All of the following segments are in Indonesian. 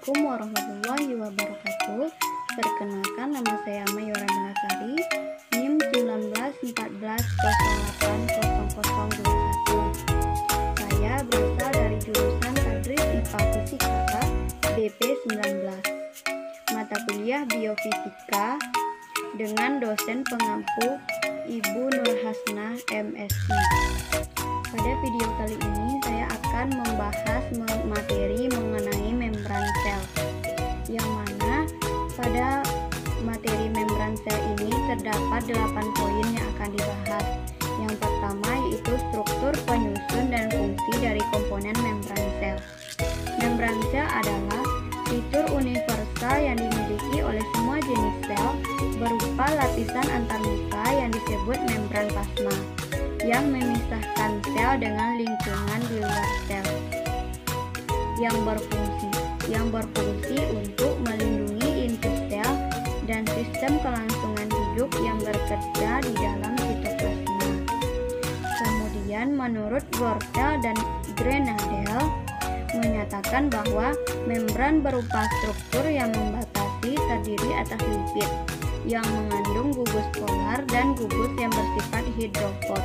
Assalamualaikum warahmatullahi wabarakatuh. Perkenalkan, nama saya Mayora Melasari, NIM 1914080021. Saya berasal dari jurusan Tadris IPA Fisika BP 19, mata kuliah Biofisika dengan dosen pengampu Ibu Nur Hasnah MSI. Pada video kali ini saya akan membahas materi mengenai membran sel, yang mana pada materi membran sel ini terdapat 8 poin yang akan dibahas. Yang pertama yaitu struktur, penyusun, dan fungsi dari komponen membran sel. Membran sel adalah fitur universal yang dimiliki oleh semua jenis sel berupa lapisan antarmuka yang disebut membran plasma, yang memisahkan sel dengan lingkungan di luar sel, yang berfungsi untuk melindungi inti sel dan sistem kelangsungan hidup yang bekerja di dalam sitoplasma. Kemudian menurut Wortel dan Grenadell menyatakan bahwa membran berupa struktur yang membatasi terdiri atas lipid yang mengandung gugus polar dan gugus yang bersifat hidrofob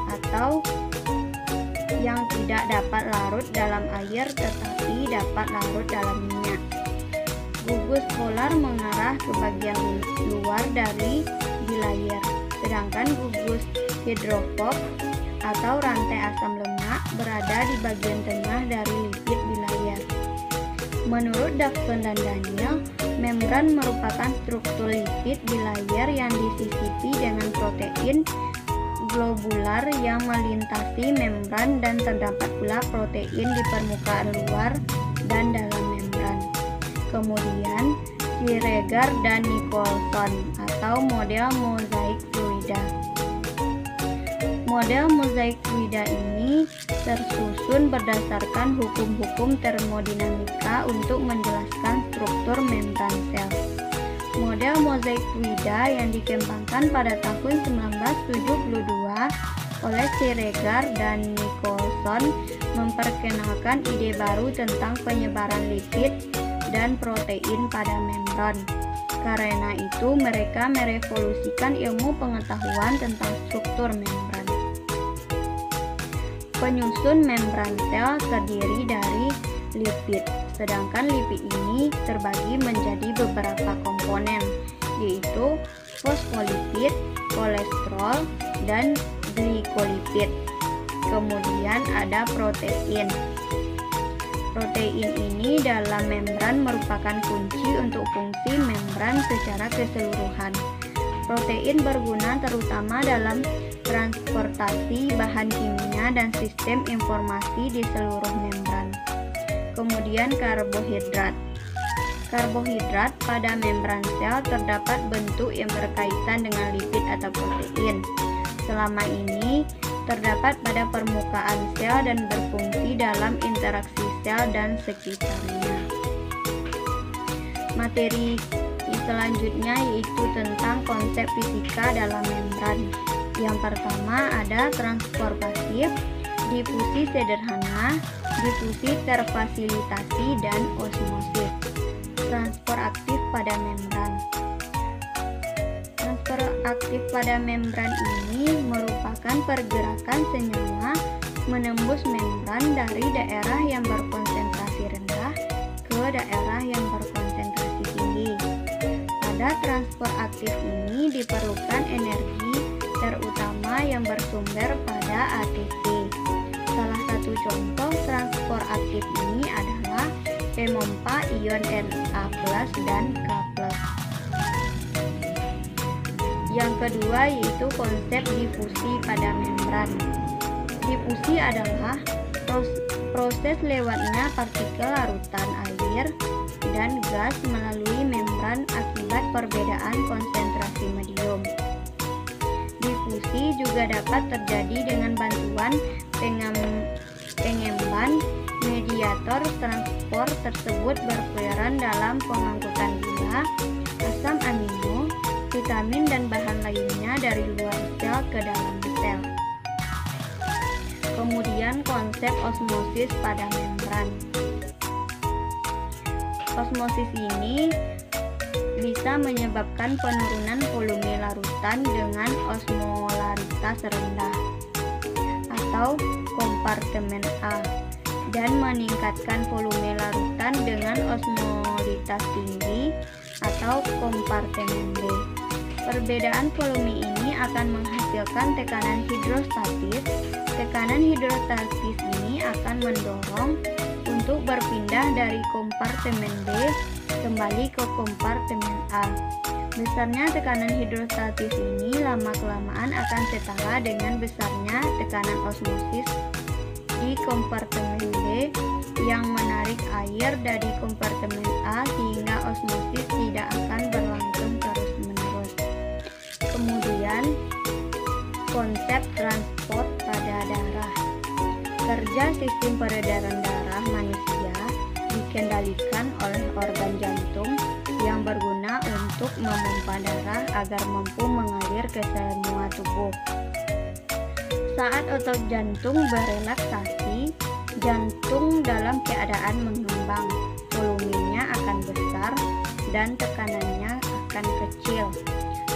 atau yang tidak dapat larut dalam air tetapi dapat larut dalam minyak. Gugus polar mengarah ke bagian luar dari bilayer, sedangkan gugus hidrofob atau rantai asam lemak berada di bagian tengah dari lipid bilayer. Menurut Dawson dan Daniel, membran merupakan struktur lipid bilayer yang disisipi dengan protein globular yang melintasi membran, dan terdapat pula protein di permukaan luar dan dalam membran. Kemudian Siregar dan Nicholson atau model mozaik fluida. Model mozaik fluida ini tersusun berdasarkan hukum-hukum termodinamika untuk menjelaskan struktur membran sel. Model mozaik fluida yang dikembangkan pada tahun 1972 oleh Siregar dan Nicholson memperkenalkan ide baru tentang penyebaran lipid dan protein pada membran. Karena itu mereka merevolusikan ilmu pengetahuan tentang struktur membran. Penyusun membran sel terdiri dari lipid, sedangkan lipid ini terbagi menjadi beberapa komponen, yaitu fosfolipid, kolesterol, dan glikolipid. Kemudian ada protein. Protein ini dalam membran merupakan kunci untuk fungsi membran secara keseluruhan. Protein berguna terutama dalam transportasi bahan kimia dan sistem informasi di seluruh membran. Kemudian karbohidrat. Karbohidrat pada membran sel terdapat bentuk yang berkaitan dengan lipid atau protein. Selama ini terdapat pada permukaan sel dan berfungsi dalam interaksi sel dan sekitarnya. Materi selanjutnya yaitu tentang konsep fisika dalam membran. Yang pertama ada transport pasif, difusi sederhana, difusi terfasilitasi, dan osmosis. Transport aktif pada membran. Transport aktif pada membran ini merupakan pergerakan senyawa menembus membran dari daerah yang berkonsentrasi rendah ke daerah yang berkonsentrasi tinggi. Pada transport aktif ini diperlukan energi terutama yang bersumber pada ATP. Salah satu contoh transport aktif ini adalah pemompa ion Na+ dan K+. Yang kedua yaitu konsep difusi pada membran. Difusi adalah proses lewatnya partikel larutan air dan gas melalui membran akibat perbedaan konsentrasi medium. Difusi juga dapat terjadi dengan bantuan pengemban. Mediator transport tersebut berperan dalam pengangkutan gula, asam amino, vitamin, dan bahan lainnya dari luar sel ke dalam sel. Kemudian konsep osmosis pada membran. Osmosis ini bisa menyebabkan penurunan volume larutan dengan osmolaritas rendah atau kompartemen A dan meningkatkan volume larutan dengan osmolitas tinggi atau kompartemen B. Perbedaan volume ini akan menghasilkan tekanan hidrostatis. Tekanan hidrostatis ini akan mendorong untuk berpindah dari kompartemen B kembali ke kompartemen A. Besarnya tekanan hidrostatis ini lama-kelamaan akan setara dengan besarnya tekanan osmosis di kompartemen B yang menarik air dari kompartemen A sehingga osmosis tidak akan berlangsung terus-menerus. Kemudian, konsep transport pada darah. Kerja sistem peredaran darah manusia dikendalikan oleh organ jantung yang berguna untuk memompa darah agar mampu mengalir ke semua tubuh. Saat otot jantung berelaksasi, jantung dalam keadaan mengembang, volumenya akan besar dan tekanannya akan kecil.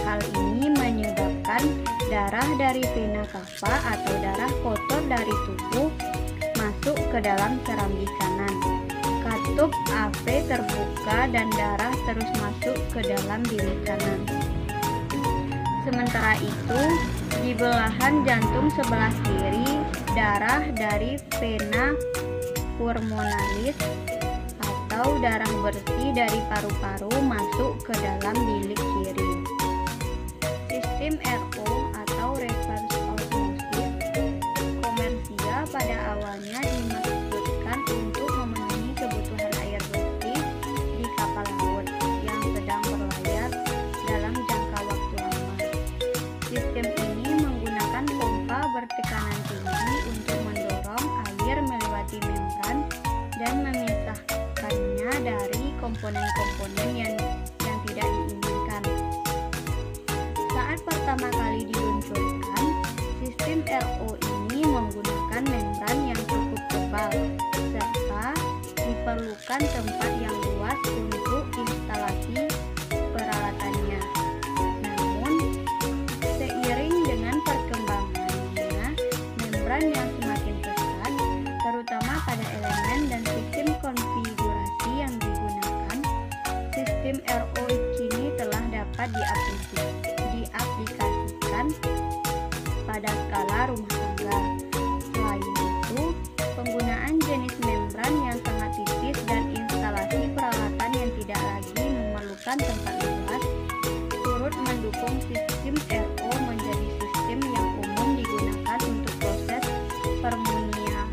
Hal ini menyebabkan darah dari vena cava atau darah kotor dari tubuh masuk ke dalam serambi kanan. Katup AV terbuka dan darah terus masuk ke dalam bilik kanan. Sementara itu, di belahan jantung sebelah kiri, darah dari vena pulmonalis atau darah bersih dari paru-paru masuk ke dalam bilik kiri. Sistem RO atau reverse osmosis komersial pada awalnya dimaksudkan untuk memenuhi kebutuhan air bersih di kapal laut yang sedang berlayar dalam jangka waktu lama. Sistem ini menggunakan pompa bertekanan tinggi untuk mendorong air melewati membran dan memisahkannya dari komponen-komponen yang tidak diinginkan. Saat pertama kali diluncurkan, sistem RO ini menggunakan membran yang cukup tebal serta diperlukan tempat yang luas untuk instalasi peralatannya. Namun, seiring dengan perkembangannya, membran yang semakin ketat, terutama pada elemen dan sistem konfigurasi yang digunakan, sistem RO kini telah dapat diaplikasikan pada skala rumah tangga. Selain itu, penggunaan jenis membran yang sangat tipis dan instalasi peralatan yang tidak lagi memerlukan tempat luas turut mendukung sistem RO menjadi sistem yang umum digunakan untuk proses permunian.